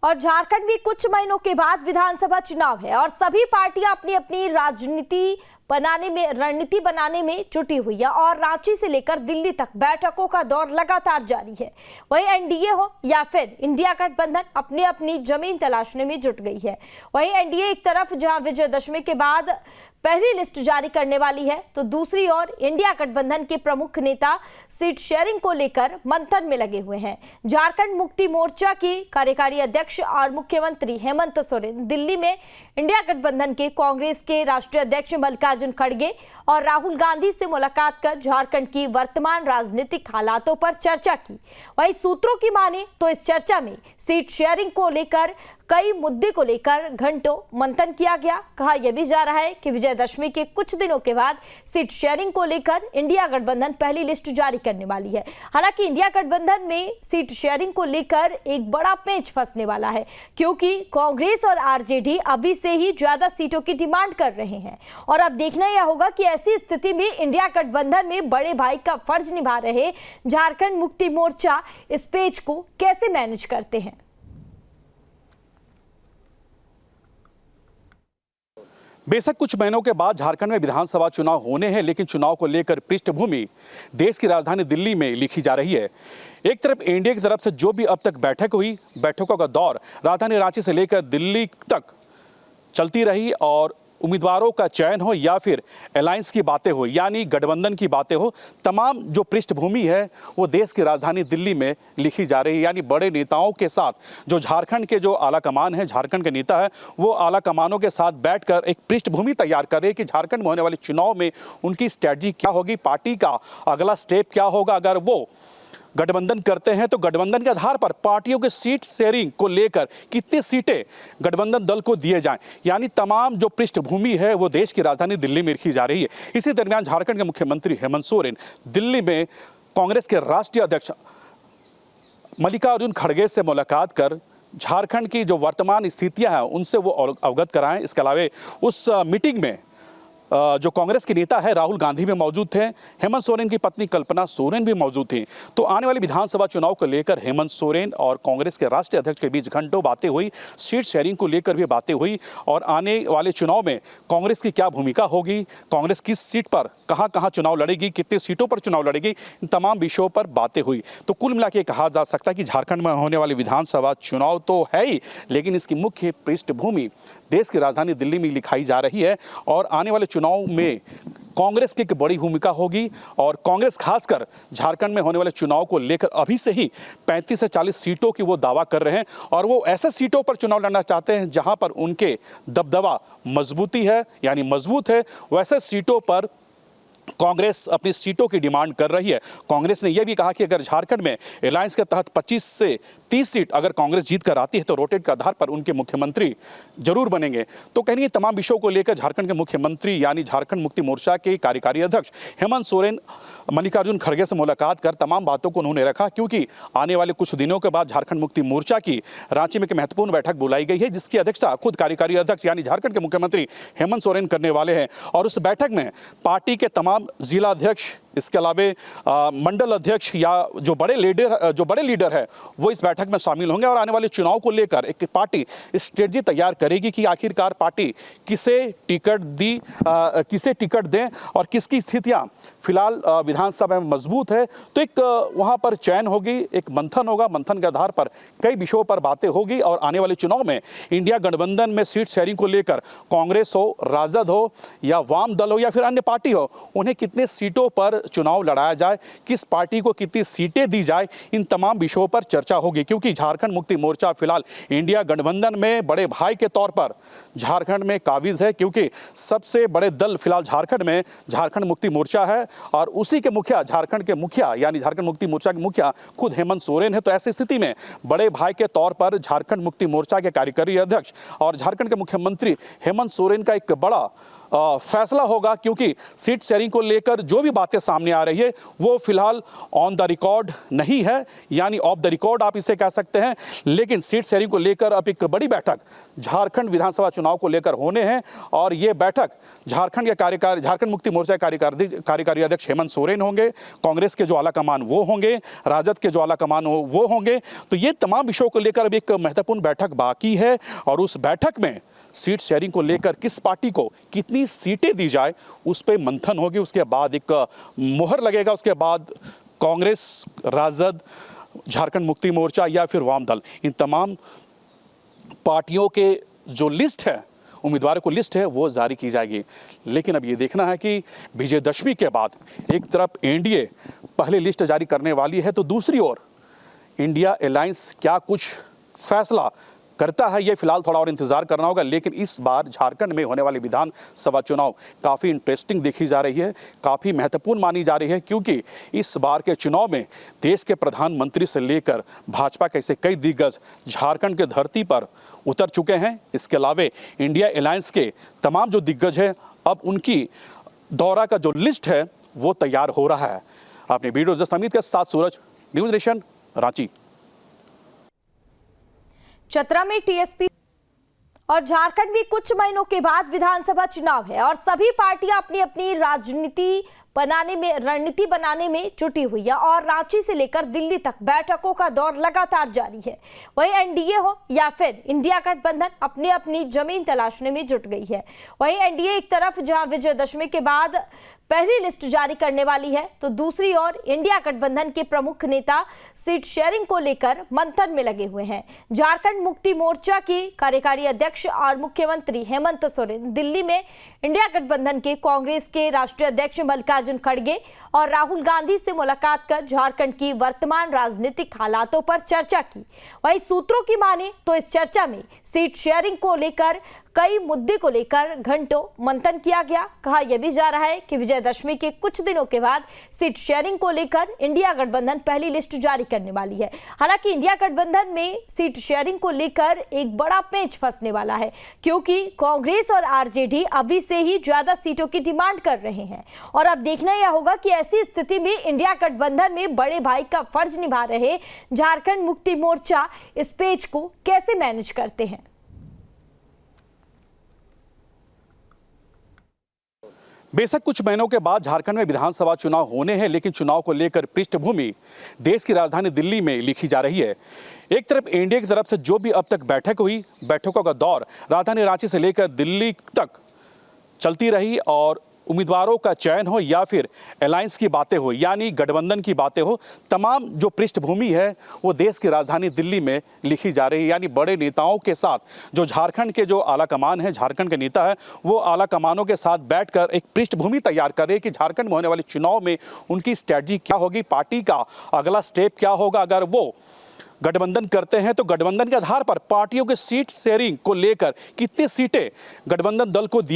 और झारखंड में कुछ महीनों के बाद विधानसभा चुनाव है और सभी पार्टियां अपनी अपनी रणनीति बनाने में जुटी हुई है और रांची से लेकर दिल्ली तक बैठकों का दौर लगातार जारी है। वहीं एनडीए हो या फिर इंडिया गठबंधन अपनी अपनी जमीन तलाशने में जुट गई है। वहीं एनडीए एक तरफ जहां विजयदशमी के बाद पहली लिस्ट जारी करने वाली है, तो दूसरी ओर इंडिया गठबंधन के प्रमुख नेता सीट शेयरिंग को लेकर मंथन में लगे हुए हैं। झारखंड मुक्ति मोर्चा की कार्यकारी अध्यक्ष और मुख्यमंत्री हेमंत सोरेन दिल्ली में इंडिया गठबंधन के कांग्रेस के राष्ट्रीय अध्यक्ष मल्लिकार्जुन खड़गे और राहुल गांधी से मुलाकात कर झारखंड की वर्तमान राजनीतिक हालातों पर चर्चा की। वहीं सूत्रों की माने तो इस चर्चा में सीट शेयरिंग को लेकर कई मुद्दे को लेकर घंटों मंथन किया गया। कहा यह भी जा रहा है कि विजयदशमी के कुछ दिनों के बाद सीट शेयरिंग को लेकर इंडिया गठबंधन पहली लिस्ट जारी करने वाली है। हालांकि इंडिया गठबंधन में सीट शेयरिंग को लेकर एक बड़ा पेंच फंसने वाला है, क्योंकि कांग्रेस और आरजेडी अभी से ही ज्यादा सीटों की डिमांड कर रहे हैं और अब देखना यह होगा कि ऐसी स्थिति में इंडिया गठबंधन में बड़े भाई का फर्ज निभा रहे झारखंड मुक्ति मोर्चा इस पेच को कैसे मैनेज करते हैं। बेशक कुछ महीनों के बाद झारखंड में विधानसभा चुनाव होने हैं, लेकिन चुनाव को लेकर पृष्ठभूमि देश की राजधानी दिल्ली में लिखी जा रही है। एक तरफ एनडीए की तरफ से जो भी अब तक बैठक हुई, बैठकों का दौर राजधानी रांची से लेकर दिल्ली तक चलती रही और उम्मीदवारों का चयन हो या फिर अलायंस की बातें हो, यानी गठबंधन की बातें हो, तमाम जो पृष्ठभूमि है वो देश की राजधानी दिल्ली में लिखी जा रही है। यानी बड़े नेताओं के साथ जो झारखंड के जो आला कमान है, झारखंड के नेता है, वो आला कमानों के साथ बैठकर एक पृष्ठभूमि तैयार कर रहे हैं कि झारखंड में होने वाले चुनाव में उनकी स्ट्रैटेजी क्या होगी, पार्टी का अगला स्टेप क्या होगा। अगर वो गठबंधन करते हैं तो गठबंधन के आधार पर पार्टियों के सीट शेयरिंग को लेकर कितनी सीटें गठबंधन दल को दिए जाएं, यानी तमाम जो पृष्ठभूमि है वो देश की राजधानी दिल्ली में लिखी जा रही है। इसी दरमियान झारखंड के मुख्यमंत्री हेमंत सोरेन दिल्ली में कांग्रेस के राष्ट्रीय अध्यक्ष मल्लिकार्जुन खड़गे से मुलाकात कर झारखंड की जो वर्तमान स्थितियां हैं उनसे वो अवगत कराएं। इसके अलावा उस मीटिंग में जो कांग्रेस के नेता है राहुल गांधी भी मौजूद थे, हेमंत सोरेन की पत्नी कल्पना सोरेन भी मौजूद थी। तो आने वाले विधानसभा चुनाव को लेकर हेमंत सोरेन और कांग्रेस के राष्ट्रीय अध्यक्ष के बीच घंटों बातें हुई, सीट शेयरिंग को लेकर भी बातें हुई और आने वाले चुनाव में कांग्रेस की क्या भूमिका होगी, कांग्रेस किस सीट पर कहाँ कहाँ चुनाव लड़ेगी, कितने सीटों पर चुनाव लड़ेगी, इन तमाम विषयों पर बातें हुई। तो कुल मिला के कहा जा सकता है कि झारखंड में होने वाले विधानसभा चुनाव तो है ही, लेकिन इसकी मुख्य पृष्ठभूमि देश की राजधानी दिल्ली में लिखाई जा रही है और आने वाले चुनाव में कांग्रेस की एक बड़ी भूमिका होगी और कांग्रेस खासकर झारखंड में होने वाले चुनाव को लेकर अभी से ही 35 से 40 सीटों की वो दावा कर रहे हैं और वो ऐसे सीटों पर चुनाव लड़ना चाहते हैं जहां पर उनके दबदबा मजबूती है, यानी मजबूत है। वैसे सीटों पर कांग्रेस अपनी सीटों की डिमांड कर रही है। कांग्रेस ने यह भी कहा कि अगर झारखंड में अलायंस के तहत 25 से 30 सीट अगर कांग्रेस जीत कर आती है तो रोटेट के आधार पर उनके मुख्यमंत्री जरूर बनेंगे। तो कहीं ये तमाम विषयों को लेकर झारखंड के मुख्यमंत्री यानी झारखंड मुक्ति मोर्चा के कार्यकारी अध्यक्ष हेमंत सोरेन मल्लिकार्जुन खड़गे से मुलाकात कर तमाम बातों को उन्होंने रखा, क्योंकि आने वाले कुछ दिनों के बाद झारखंड मुक्ति मोर्चा की रांची में एक महत्वपूर्ण बैठक बुलाई गई है, जिसकी अध्यक्षता खुद कार्यकारी अध्यक्ष यानी झारखंड के मुख्यमंत्री हेमंत सोरेन करने वाले हैं। और उस बैठक में पार्टी के तमाम जिला अध्यक्ष, इसके अलावा मंडल अध्यक्ष या जो बड़े लीडर है वो इस बैठक में शामिल होंगे और आने वाले चुनाव को लेकर एक पार्टी स्ट्रेटजी तैयार करेगी कि आखिरकार पार्टी किसे टिकट दें और किसकी स्थितियां फिलहाल विधानसभा में मजबूत है। तो एक वहां पर चयन होगी, एक मंथन होगा, मंथन के आधार पर कई विषयों पर बातें होगी और आने वाले चुनाव में इंडिया गठबंधन में सीट शेयरिंग को लेकर कांग्रेस हो, राजद हो या वाम दल हो या फिर अन्य पार्टी हो, उन्हें कितने सीटों पर चुनाव लड़ाया जाए, किस पार्टी को कितनी सीटें दी जाए, इन तमाम विषयों पर चर्चा होगी। क्योंकि झारखंड मुक्ति मोर्चा फिलहाल इंडिया गठबंधन में बड़े भाई के तौर पर झारखंड में काबिज है, क्योंकि सबसे बड़े दल फिलहाल झारखंड में झारखंड मुक्ति मोर्चा है और उसी के मुखिया, झारखंड के मुखिया यानी झारखंड मुक्ति मोर्चा के मुखिया खुद हेमंत सोरेन है। तो ऐसी स्थिति में बड़े भाई के तौर पर झारखंड मुक्ति मोर्चा के कार्यकारी अध्यक्ष और झारखंड के मुख्यमंत्री हेमंत सोरेन का एक बड़ा फैसला होगा, क्योंकि सीट शेयरिंग को लेकर जो भी बातें सामने आ रही है वो फिलहाल ऑन द रिकॉर्ड नहीं है, यानी ऑफ द रिकॉर्ड आप इसे कह सकते हैं। लेकिन सीट शेयरिंग को लेकर अब एक बड़ी बैठक झारखंड विधानसभा चुनाव को लेकर होने हैं और ये बैठक झारखंड मुक्ति मोर्चा कार्यकारी अध्यक्ष हेमंत सोरेन होंगे, कांग्रेस के जो आलाकमान वो होंगे, राजद के जो आलाकमान वो होंगे। तो ये तमाम विषयों को लेकर अब एक महत्वपूर्ण बैठक बाकी है और उस बैठक में सीट शेयरिंग को लेकर किस पार्टी को कितनी सीटें दी जाए उस पर मंथन होगी। उसके बाद एक मोहर लगेगा, उसके बाद कांग्रेस, राजद, झारखंड मुक्ति मोर्चा या फिर वाम दल, इन तमाम पार्टियों के जो लिस्ट है, उम्मीदवारों को लिस्ट है, वो जारी की जाएगी। लेकिन अब ये देखना है कि विजयदशमी के बाद एक तरफ एनडीए पहले लिस्ट जारी करने वाली है तो दूसरी ओर इंडिया अलायंस क्या कुछ फैसला करता है, ये फिलहाल थोड़ा और इंतजार करना होगा। लेकिन इस बार झारखंड में होने वाले विधानसभा चुनाव काफ़ी इंटरेस्टिंग देखी जा रही है, काफ़ी महत्वपूर्ण मानी जा रही है, क्योंकि इस बार के चुनाव में देश के प्रधानमंत्री से लेकर भाजपा के ऐसे कई दिग्गज झारखंड के धरती पर उतर चुके हैं। इसके अलावा इंडिया अलायंस के तमाम जो दिग्गज हैं, अब उनकी दौरा का जो लिस्ट है वो तैयार हो रहा है। आपने वीडियो जस्ट अमित के साथ सूरज, न्यूज़ नेशन, रांची। चतरा में टीएसपी और झारखंड में कुछ महीनों के बाद विधानसभा चुनाव है और सभी पार्टियां अपनी अपनी रणनीति बनाने में जुटी हुई है और रांची से लेकर दिल्ली तक बैठकों का दौर लगातार जारी है। वहीं एनडीए हो या फिर इंडिया गठबंधन अपनी अपनी जमीन तलाशने में जुट गई है। वहीं एनडीए एक तरफ जहां विजयदशमी के बाद पहली लिस्ट जारी करने वाली है तो दूसरी ओर इंडिया गठबंधन के प्रमुख नेता सीट शेयरिंग को लेकर मंथन में लगे हुए हैं। झारखंड मुक्ति मोर्चा की कार्यकारी अध्यक्ष और मुख्यमंत्री हेमंत सोरेन दिल्ली में इंडिया गठबंधन के कांग्रेस के राष्ट्रीय अध्यक्ष मल्लिकार्जुन खड़गे और राहुल गांधी से मुलाकात कर झारखंड की वर्तमान राजनीतिक हालातों पर चर्चा की। वहीं सूत्रों की माने तो इस चर्चा में सीट शेयरिंग को लेकर कई मुद्दे को लेकर घंटों मंथन किया गया। कहा यह भी जा रहा है कि विजयदशमी के कुछ दिनों के बाद सीट शेयरिंग को लेकर इंडिया गठबंधन पहली लिस्ट जारी करने वाली है। हालांकि इंडिया गठबंधन में सीट शेयरिंग को लेकर एक बड़ा पेंच फंसने वाला है, क्योंकि कांग्रेस और आरजेडी अभी से ही ज्यादा सीटों की डिमांड कर रहे हैं और अब देखना यह होगा कि ऐसी स्थिति में इंडिया गठबंधन में बड़े भाई का फर्ज निभा रहे झारखंड मुक्ति मोर्चा इस पेच को कैसे मैनेज करते हैं। बेशक कुछ महीनों के बाद झारखंड में विधानसभा चुनाव होने हैं, लेकिन चुनाव को लेकर पृष्ठभूमि देश की राजधानी दिल्ली में लिखी जा रही है। एक तरफ एनडीए की तरफ से जो भी अब तक बैठक हुई, बैठकों का दौर राजधानी रांची से लेकर दिल्ली तक चलती रही और उम्मीदवारों का चयन हो या फिर अलायंस की बातें हो, यानी गठबंधन की बातें हो, तमाम जो पृष्ठभूमि है वो देश की राजधानी दिल्ली में लिखी जा रही है। यानी बड़े नेताओं के साथ जो झारखंड के जो आला कमान है, झारखंड के नेता है, वो आला कमानों के साथ बैठकर एक पृष्ठभूमि तैयार कर रहे हैं कि झारखंड में होने वाले चुनाव में उनकी स्ट्रैटेजी क्या होगी, पार्टी का अगला स्टेप क्या होगा। अगर वो गठबंधन करते हैं तो गठबंधन के आधार पर पार्टियों के सीट शेयरिंग को लेकर कितनी सीटें गठबंधन दल को दिए